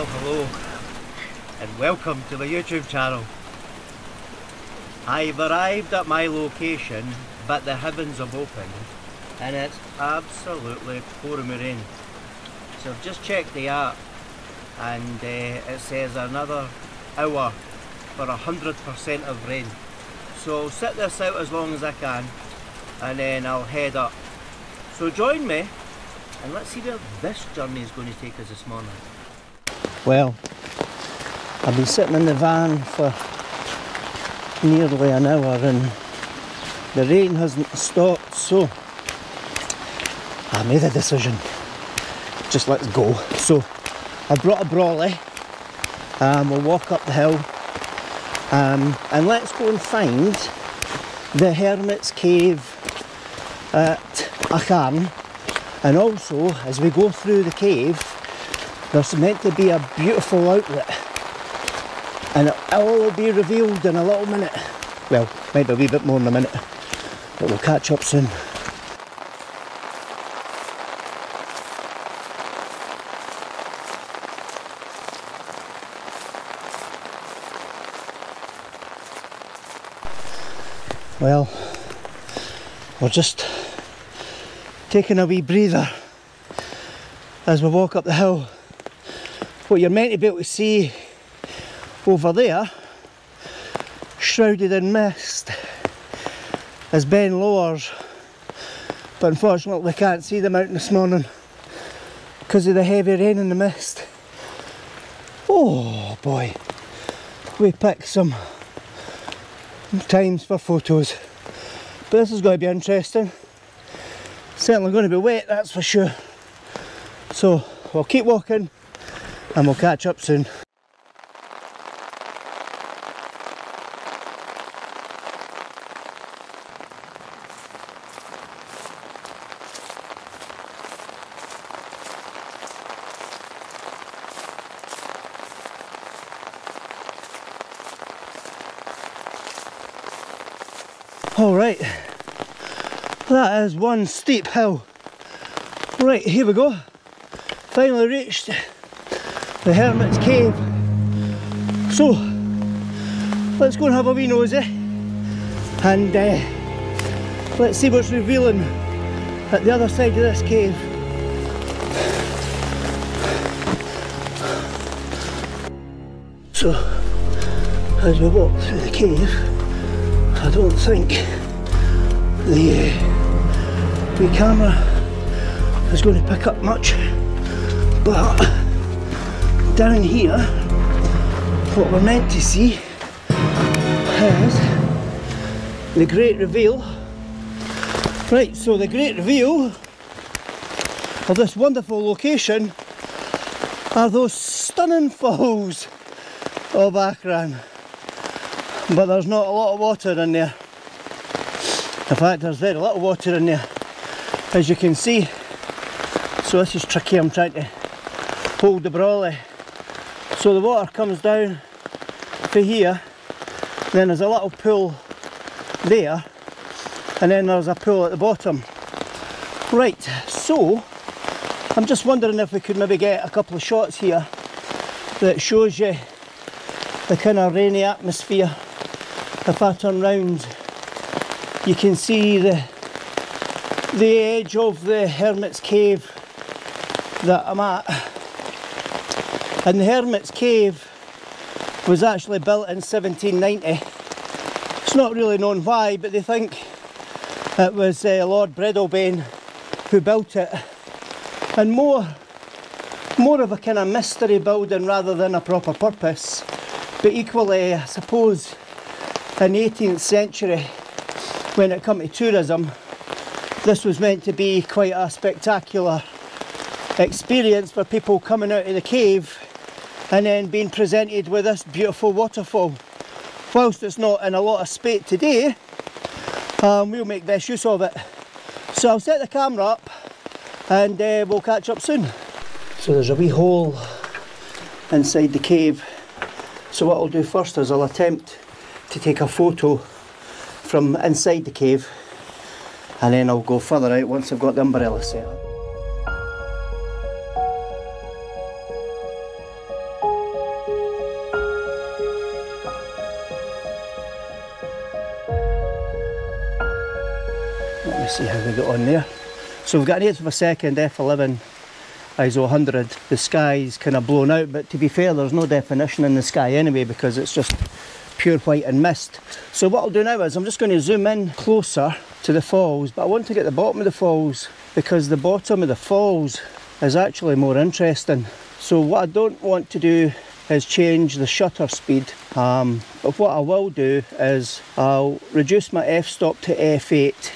hello and welcome to my YouTube channel. I've arrived at my location, but the heavens have opened and it's absolutely pouring with rain. So I've just checked the app and it says another hour for 100% of rain. So I'll sit this out as long as I can and then I'll head up. So join me and let's see where this journey is going to take us this morning. Well, I've been sitting in the van for nearly an hour and the rain hasn't stopped, so I made a decision. Just let's go. So I brought a brolly, we'll walk up the hill and let's go and find the Hermit's Cave at Achern. And also, as we go through the cave, there's meant to be a beautiful outlet and it will be revealed in a little minute. Well, maybe a wee bit more in a minute, but we'll catch up soon. Well, we're just taking a wee breather as we walk up the hill. What you're meant to be able to see over there, shrouded in mist, is Ben Lowers, but unfortunately we can't see them out this morning because of the heavy rain and the mist. Oh boy, we picked some times for photos, but this is going to be interesting. Certainly going to be wet, that's for sure. So we'll keep walking and we'll catch up soon. Alright, that is one steep hill. Right, here we go. Finally reached the Hermit's Cave. So, let's go and have a wee nosy and let's see what's revealing at the other side of this cave. So, as we walk through the cave, I don't think the wee camera is going to pick up much, but down here what we're meant to see is the great reveal. Right, so the great reveal of this wonderful location are those stunning falls of Achern. But there's not a lot of water in there. In fact, there's very little water in there, as you can see. So this is tricky, I'm trying to hold the brolly. So the water comes down to here, then there's a little pool there, and then there's a pool at the bottom. Right, so I'm just wondering if we could maybe get a couple of shots here that shows you the kind of rainy atmosphere. If I turn round, you can see the edge of the Hermit's Cave that I'm at. And the Hermit's Cave was actually built in 1790. It's not really known why, but they think it was Lord Breadalbane who built it. And more of a kind of mystery building rather than a proper purpose. But equally, I suppose, in the 18th century, when it came to tourism, this was meant to be quite a spectacular experience for people coming out of the cave and then being presented with this beautiful waterfall. Whilst it's not in a lot of spate today, we'll make best use of it. So I'll set the camera up and we'll catch up soon. So there's a wee hole inside the cave. So what I'll do first is I'll attempt to take a photo from inside the cave and then I'll go further out once I've got the umbrella set up. Let's see how we got on there. So we've got an 8th of a second f11 ISO 100. The sky's kind of blown out, but to be fair, there's no definition in the sky anyway because it's just pure white and mist. So what I'll do now is I'm just going to zoom in closer to the falls, but I want to get the bottom of the falls because the bottom of the falls is actually more interesting. So what I don't want to do is change the shutter speed, but what I will do is I'll reduce my f-stop to f8.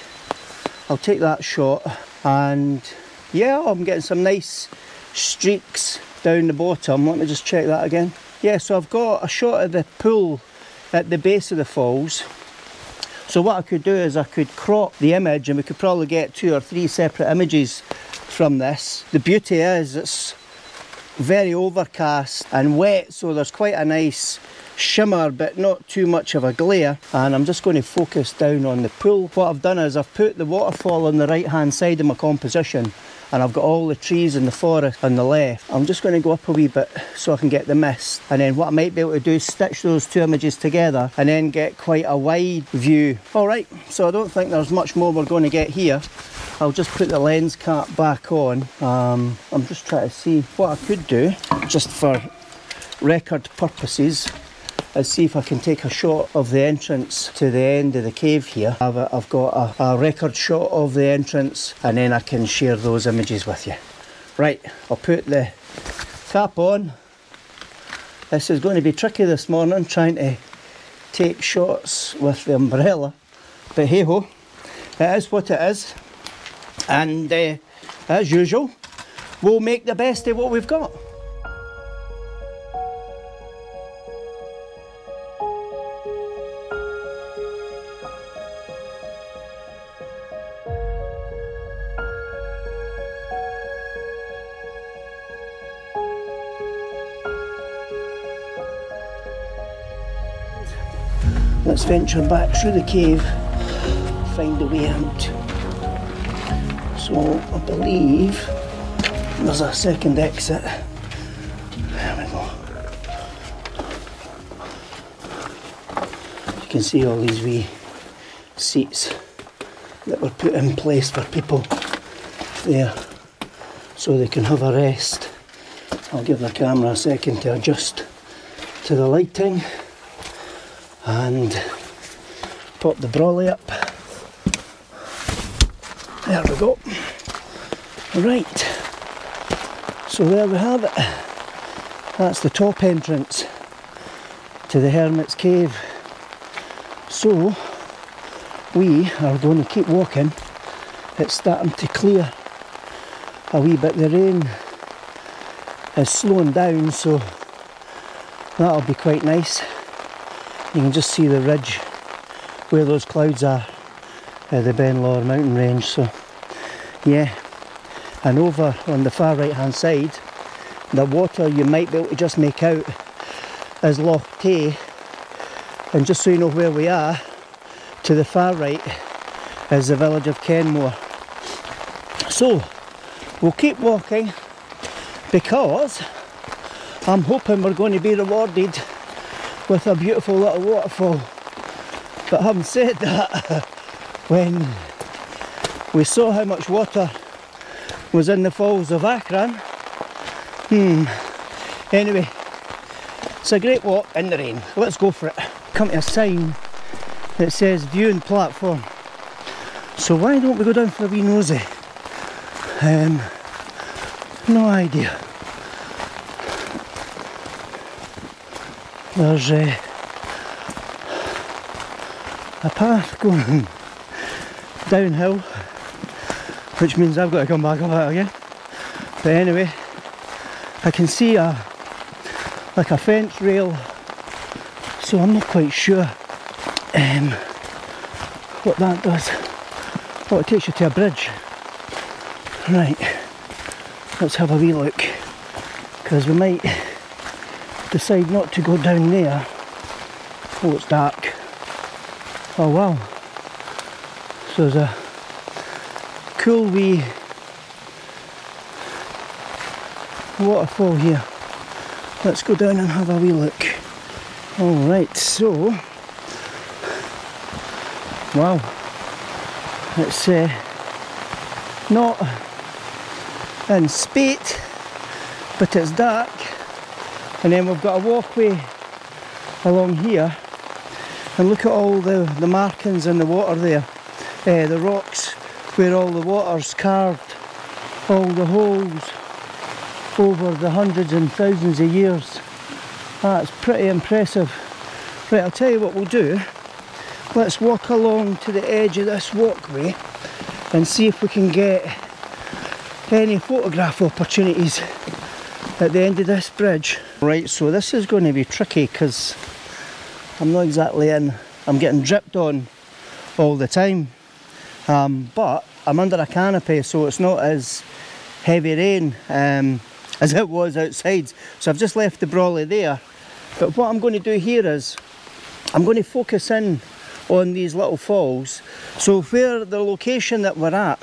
I'll take that shot, and yeah, I'm getting some nice streaks down the bottom. Let me just check that again. Yeah, so I've got a shot of the pool at the base of the falls. So what I could do is I could crop the image and we could probably get 2 or 3 separate images from this. The beauty is it's very overcast and wet, so there's quite a nice shimmer but not too much of a glare, and I'm just going to focus down on the pool. What I've done is I've put the waterfall on the right hand side of my composition, and I've got all the trees in the forest on the left. I'm just going to go up a wee bit so I can get the mist, and then what I might be able to do is stitch those 2 images together and then get quite a wide view. Alright, so I don't think there's much more we're going to get here. I'll just put the lens cap back on. I'm just trying to see what I could do, just for record purposes, is see if I can take a shot of the entrance to the end of the cave here. I've got a record shot of the entrance, and then I can share those images with you. Right, I'll put the cap on. This is going to be tricky this morning, trying to take shots with the umbrella, but hey ho, it is what it is, and as usual, we'll make the best of what we've got. Let's venture back through the cave, find a way out. So I believe there's a second exit. There we go. You can see all these wee seats that were put in place for people there so they can have a rest. I'll give the camera a second to adjust to the lighting and pop the brolly up. There we go. Right, so there we have it. That's the top entrance to the Hermit's Cave. So we are going to keep walking. It's starting to clear a wee bit. The rain is slowing down, so that'll be quite nice. You can just see the ridge where those clouds are, the Ben Lawr mountain range. So yeah, and over on the far right hand side, the water you might be able to just make out is Loch Tay, and just so you know where we are, to the far right is the village of Kenmore. So we'll keep walking because I'm hoping we're going to be rewarded with a beautiful little waterfall. But having said that, when we saw how much water was in the falls of Akran, anyway, it's a great walk in the rain. Let's go for it. Come to a sign that says viewing platform, so why don't we go down for a wee nosy? No idea. There's a path going downhill, which means I've got to come back up it again. But anyway, I can see like a fence rail, so I'm not quite sure what that does. Oh, it takes you to a bridge. Right, let's have a wee look, because we might decide not to go down there. Oh, it's dark. Oh wow. So there's a cool wee waterfall here. Let's go down and have a wee look. Alright, so wow. It's not in spate, but it's dark. And then we've got a walkway along here, and look at all the markings in the water there, the rocks where all the water's carved, all the holes over the hundreds and thousands of years. That's pretty impressive. Right, I'll tell you what we'll do. Let's walk along to the edge of this walkway and see if we can get any photograph opportunities at the end of this bridge. Right, so this is going to be tricky because I'm not exactly in, I'm getting dripped on all the time, but I'm under a canopy, so it's not as heavy rain as it was outside. So I've just left the brolly there, but what I'm going to do here is I'm going to focus in on these little falls. So where the location that we're at,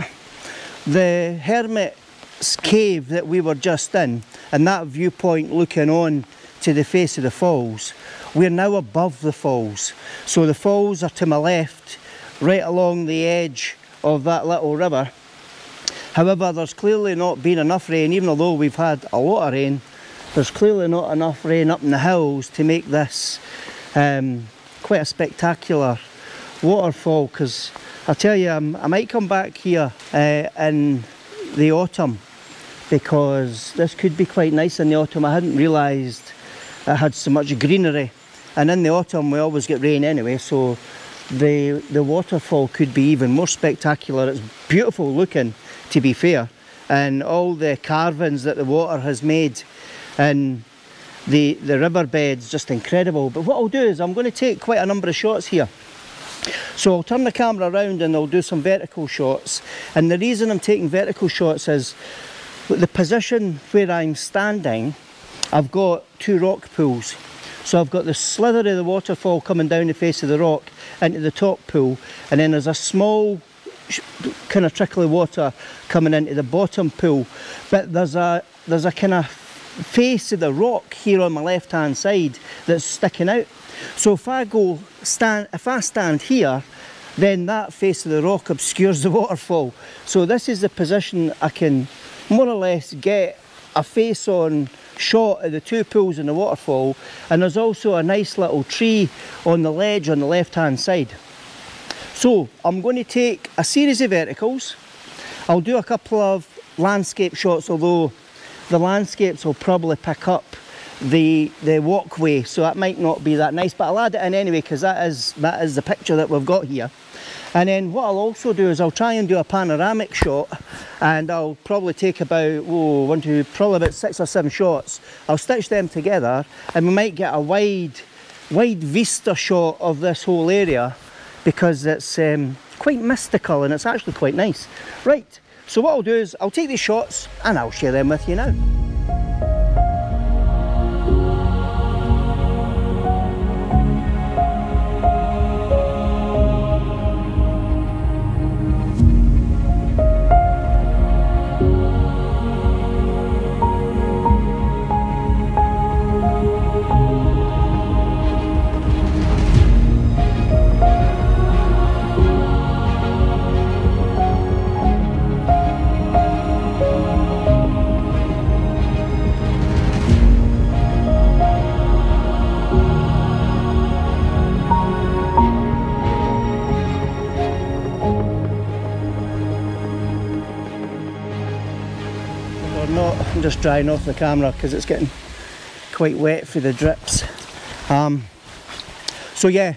the Hermit's Cave that we were just in, and that viewpoint looking on to the face of the falls, we're now above the falls. So the falls are to my left, right along the edge of that little river. However, there's clearly not been enough rain, even though we've had a lot of rain, there's clearly not enough rain up in the hills to make this quite a spectacular waterfall, because I'll tell you, I might come back here in the autumn, because this could be quite nice in the autumn. I hadn't realised it had so much greenery, and in the autumn we always get rain anyway, so the waterfall could be even more spectacular. It's beautiful looking, to be fair, and all the carvings that the water has made and the riverbed's just incredible. But what I'll do is I'm going to take quite a number of shots here. So I'll turn the camera around and I'll do some vertical shots, and the reason I'm taking vertical shots is the position where I'm standing, I've got two rock pools. So I've got the slither of the waterfall coming down the face of the rock into the top pool, and then there's a small kind of trickle of water coming into the bottom pool. But there's a kind of face of the rock here on my left hand side that's sticking out. So if I stand here, then that face of the rock obscures the waterfall. So this is the position I can more or less get a face on shot of the two pools in the waterfall, and there's also a nice little tree on the ledge on the left hand side. So I'm going to take a series of verticals. I'll do a couple of landscape shots, although the landscapes will probably pick up the walkway, so that might not be that nice, but I'll add it in anyway, because that is the picture that we've got here. And then what I'll also do is I'll try and do a panoramic shot, and I'll probably take about probably about 6 or 7 shots. I'll stitch them together and we might get a wide vista shot of this whole area, because it's quite mystical and it's actually quite nice. Right, so what I'll do is I'll take these shots and I'll share them with you now. I'm just drying off the camera because it's getting quite wet for the drips. So yeah,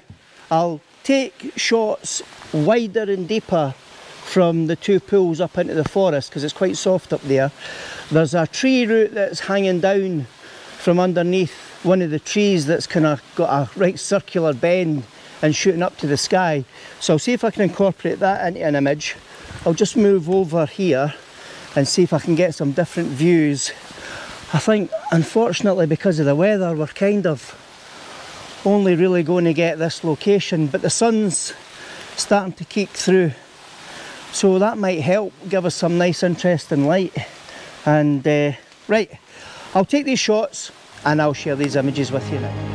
I'll take shots wider and deeper from the two pools up into the forest, because it's quite soft up there. There's a tree root that's hanging down from underneath one of the trees that's kind of got a right circular bend and shooting up to the sky. So I'll see if I can incorporate that into an image. I'll just move over here and see if I can get some different views. I think, unfortunately, because of the weather, we're kind of only really going to get this location, but the sun's starting to peek through, so that might help give us some nice interesting light. And right, I'll take these shots and I'll share these images with you now.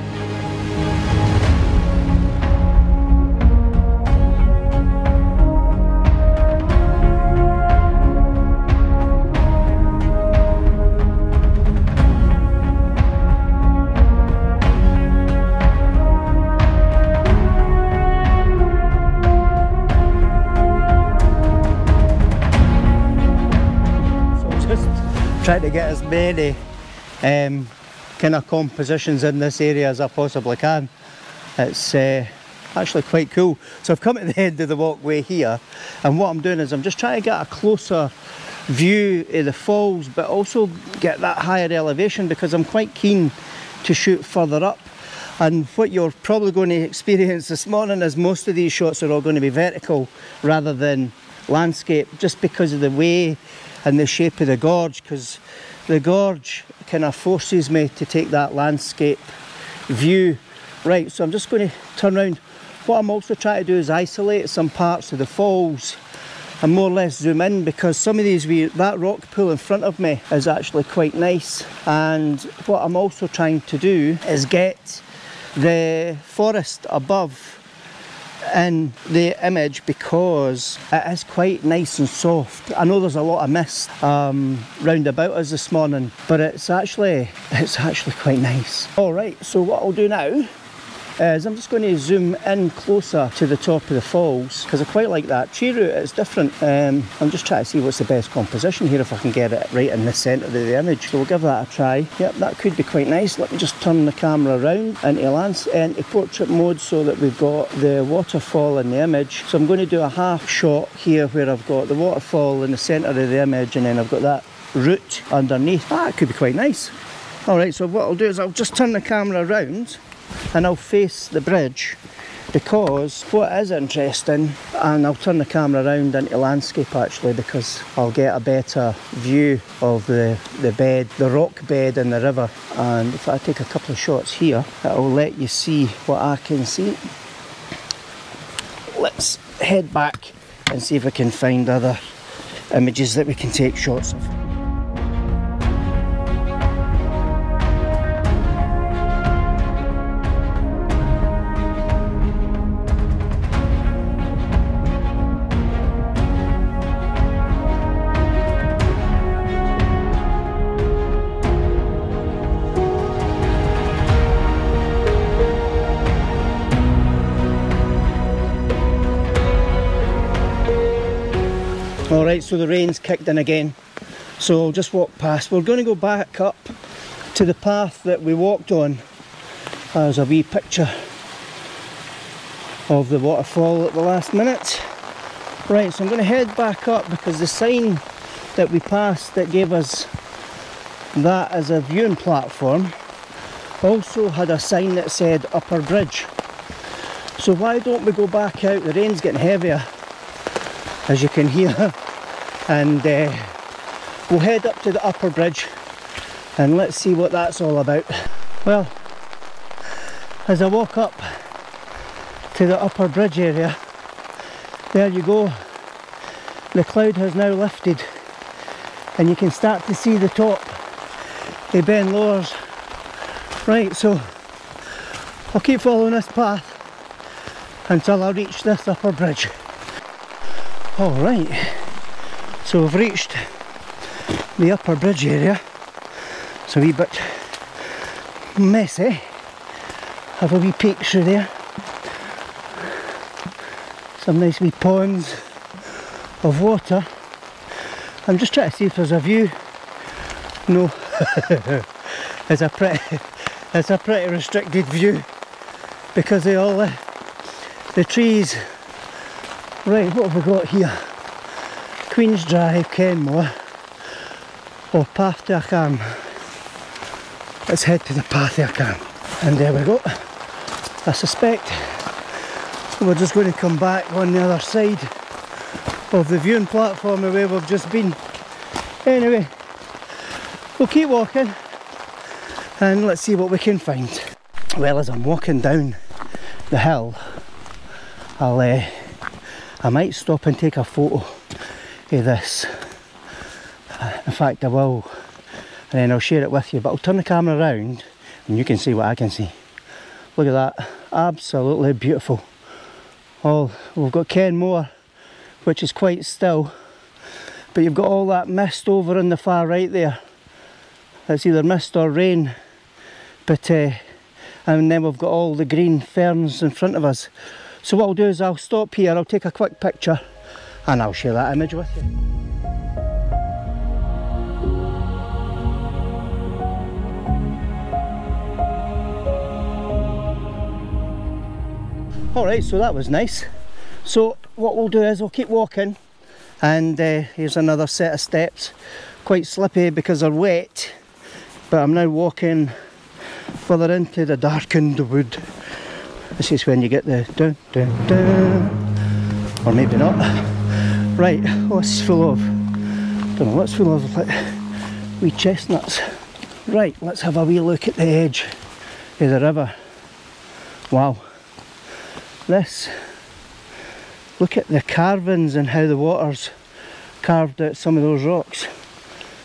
trying to get as many kind of compositions in this area as I possibly can. It's actually quite cool. So I've come to the end of the walkway here, and what I'm doing is I'm just trying to get a closer view of the falls, but also get that higher elevation, because I'm quite keen to shoot further up. And what you're probably going to experience this morning is most of these shots are all going to be vertical rather than landscape, just because of the way and the shape of the gorge, because the gorge kind of forces me to take that landscape view. Right, so I'm just going to turn around. What I'm also trying to do is isolate some parts of the falls and more or less zoom in, because some of these, that rock pool in front of me is actually quite nice. And what I'm also trying to do is get the forest above in the image, because it is quite nice and soft. I know there's a lot of mist round about us this morning, but it's actually quite nice. Alright, so what I'll do now is I'm just going to zoom in closer to the top of the falls, because I quite like that tree root. It's different. I'm just trying to see what's the best composition here, if I can get it right in the centre of the image. So we'll give that a try. Yep, that could be quite nice. Let me just turn the camera around into portrait mode so that we've got the waterfall in the image. So I'm going to do a half shot here where I've got the waterfall in the centre of the image, and then I've got that root underneath. It could be quite nice. Alright, so what I'll do is I'll just turn the camera around and I'll face the bridge, because what is interesting, and I'll turn the camera around into landscape actually, because I'll get a better view of the bed, the rock bed in the river. And if I take a couple of shots here, it'll let you see what I can see. Let's head back and see if we can find other images that we can take shots of. Alright, so the rain's kicked in again, so I'll just walk past. We're going to go back up to the path that we walked on. There's a wee picture of the waterfall at the last minute. Right, so I'm going to head back up, because the sign that we passed that gave us that as a viewing platform also had a sign that said Upper Bridge. So why don't we go back out? The rain's getting heavier, as you can hear, and we'll head up to the Upper Bridge and let's see what that's all about. Well, as I walk up to the Upper Bridge area, there you go, the cloud has now lifted and you can start to see the top of Ben Lawers. Right, so I'll keep following this path until I reach this Upper Bridge. Alright, so we've reached the Upper Bridge area. It's a wee bit messy. Have a wee peek through there. Some nice wee ponds of water. I'm just trying to see if there's a view. No, it's a pretty restricted view because of all the trees. Right, what have we got here? Queen's Drive, Kenmore, or Path to Acham. Let's head to the Path to Acham. And there we go. I suspect we're just going to come back on the other side of the viewing platform the way we've just been. Anyway, we'll keep walking and let's see what we can find. Well, as I'm walking down the hill, I might stop and take a photo of this. In fact, I will, and then I'll share it with you, but I'll turn the camera around and you can see what I can see. Look at that, absolutely beautiful. We've got Kenmore, which is quite still, but you've got all that mist over on the far right there. It's either mist or rain, but and then we've got all the green ferns in front of us. So what I'll do is I'll stop here, I'll take a quick picture and I'll share that image with you. Alright, so that was nice. So what we'll do is we'll keep walking, and here's another set of steps. Quite slippy because they're wet, but I'm now walking further into the darkened wood. This is when you get the dun dun dun, or maybe not. Right, what's full of? Don't know what's full of, like wee chestnuts. Right, let's have a wee look at the edge of the river. Wow, this. Look at the carvings and how the water's carved out some of those rocks.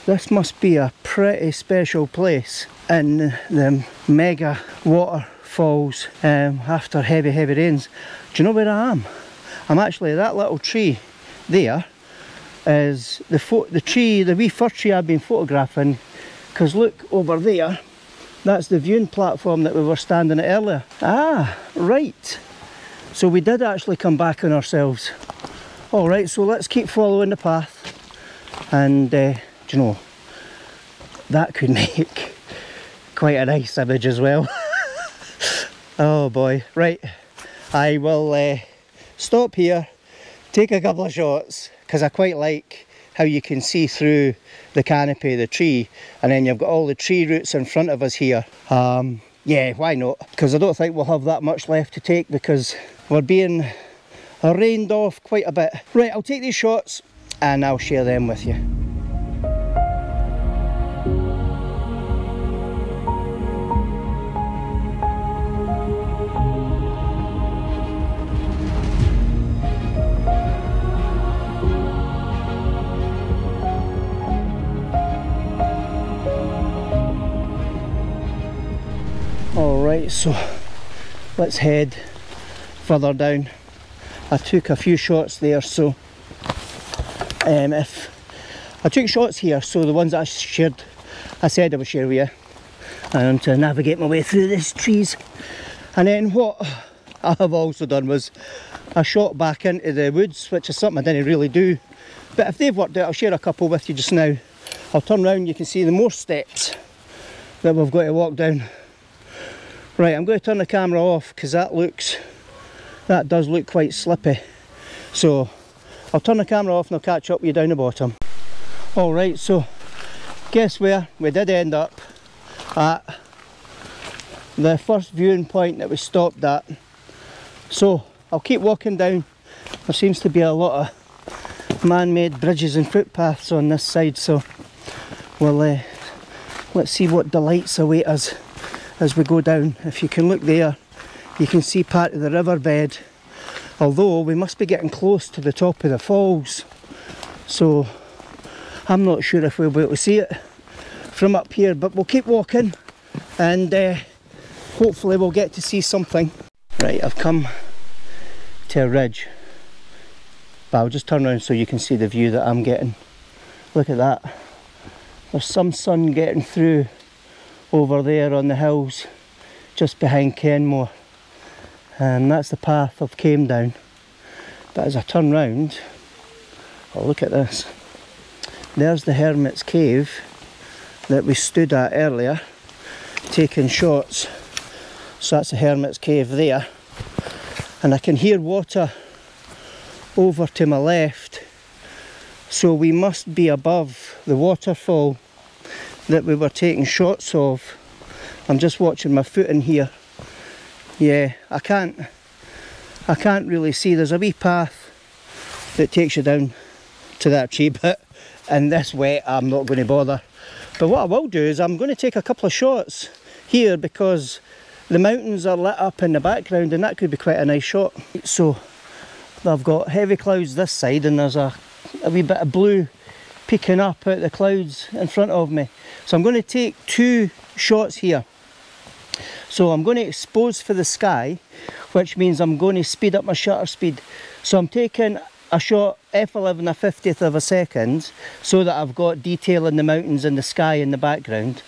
This must be a pretty special place in the mega waterfalls after heavy rains. Do you know where I am? I'm actually, that little tree there is the wee fir tree I've been photographing, because look over there, that's the viewing platform that we were standing at earlier. Ah, right. So we did actually come back on ourselves. Alright, so let's keep following the path, and do you know, that could make quite a nice image as well. Oh boy. Right, I will stop here, take a couple of shots, because I quite like how you can see through the canopy of the tree, and then you've got all the tree roots in front of us here. Yeah, why not? Because I don't think we'll have that much left to take, because we're being rained off quite a bit. Right, I'll take these shots and I'll share them with you. Alright, so let's head further down. I took a few shots there, so if I took shots here, so the ones that I said I would share with you, and to navigate my way through these trees. And then what I have also done was I shot back into the woods, which is something I didn't really do, but if they've worked out, I'll share a couple with you just now. I'll turn around, you can see the more steps that we've got to walk down. Right, I'm going to turn the camera off because that does look quite slippy. So I'll turn the camera off and I'll catch up with you down the bottom. Alright, so guess where? We did end up at the first viewing point that we stopped at. So I'll keep walking down. There seems to be a lot of man-made bridges and footpaths on this side, so we'll let's see what delights await us as we go down. If you can look there, you can see part of the riverbed, although we must be getting close to the top of the falls, so I'm not sure if we'll be able to see it from up here, but we'll keep walking and hopefully we'll get to see something. Right, I've come to a ridge, but I'll just turn around so you can see the view that I'm getting. Look at that, there's some sun getting through over there on the hills just behind Kenmore, and that's the path I've came down. But as I turn round, oh look at this, there's the Hermit's Cave that we stood at earlier taking shots. So that's the Hermit's Cave there, and I can hear water over to my left, so we must be above the waterfall that we were taking shots of. I'm just watching my footing here. Yeah, I can't really see. There's a wee path that takes you down to that tree, but in this wet I'm not going to bother. But what I will do is I'm going to take a couple of shots here because the mountains are lit up in the background and that could be quite a nice shot. So I've got heavy clouds this side and there's a wee bit of blue peeking up out the clouds in front of me. So I'm going to take two shots here. So I'm going to expose for the sky, which means I'm going to speed up my shutter speed. So I'm taking a shot f11 a 50th of a second so that I've got detail in the mountains and the sky in the background.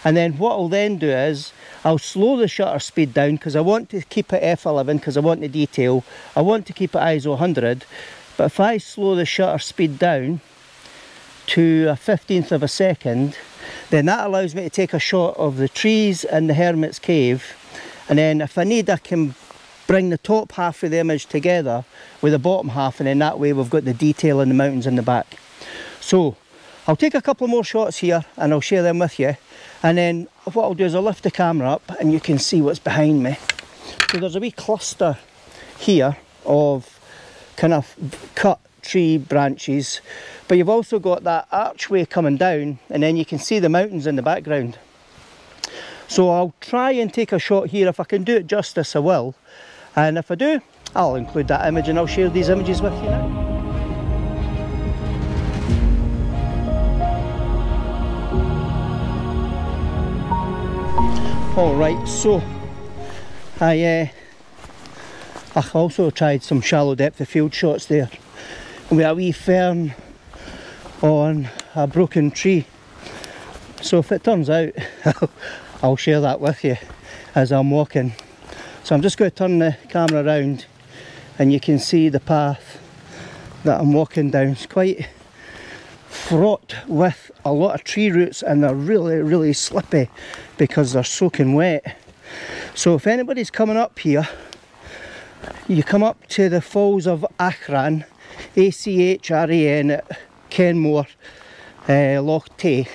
And then what I'll then do is I'll slow the shutter speed down because I want to keep it f11 because I want the detail. I want to keep it ISO 100, but if I slow the shutter speed down to a 15th of a second, then that allows me to take a shot of the trees and the Hermit's Cave, and then if I need I can bring the top half of the image together with the bottom half, and then that way we've got the detail in the mountains in the back. So I'll take a couple more shots here and I'll share them with you, and then what I'll do is I'll lift the camera up and you can see what's behind me. So there's a wee cluster here of kind of cut tree branches, but you've also got that archway coming down, and then you can see the mountains in the background. So I'll try and take a shot here. If I can do it justice, I will, and if I do, I'll include that image and I'll share these images with you now. Alright, so I also tried some shallow depth of field shots there with a wee fern on a broken tree. So if it turns out, I'll share that with you as I'm walking. So I'm just going to turn the camera around and you can see the path that I'm walking down. It's quite fraught with a lot of tree roots, and they're really slippy because they're soaking wet. So if anybody's coming up here, you come up to the Falls of Achran, A-C-H-R-A-N, at Kenmore, Loch Tay.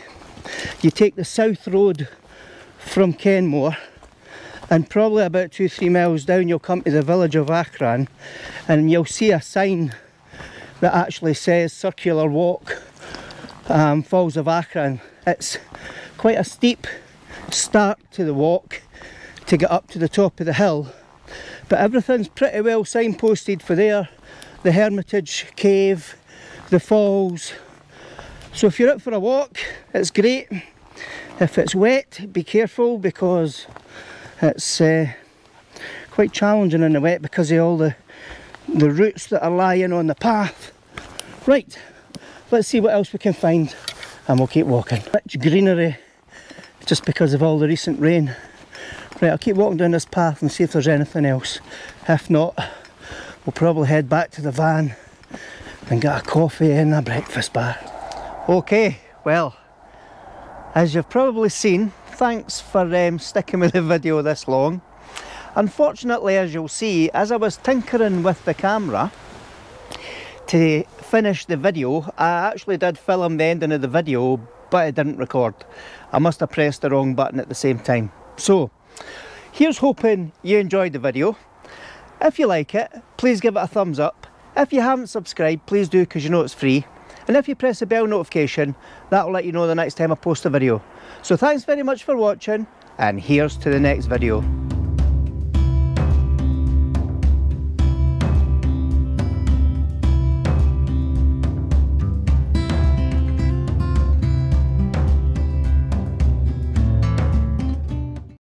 You take the south road from Kenmore, and probably about 2-3 miles down you'll come to the village of Achran, and you'll see a sign that actually says Circular Walk, Falls of Achran. It's quite a steep start to the walk to get up to the top of the hill, but everything's pretty well signposted for there. The Hermitage Cave, the falls. So if you're out for a walk, it's great. If it's wet, be careful, because it's quite challenging in the wet because of all the roots that are lying on the path. Right, let's see what else we can find and we'll keep walking. Much greenery just because of all the recent rain. Right, I'll keep walking down this path and see if there's anything else. If not, we'll probably head back to the van and get a coffee and a breakfast bar. Okay, well, as you've probably seen, thanks for sticking with the video this long. Unfortunately, as you'll see, as I was tinkering with the camera to finish the video, I actually did film the ending of the video, but it didn't record. I must have pressed the wrong button at the same time. So, here's hoping you enjoyed the video. If you like it, please give it a thumbs up. If you haven't subscribed, please do, because you know it's free. And if you press the bell notification, that will let you know the next time I post a video. So thanks very much for watching, and here's to the next video.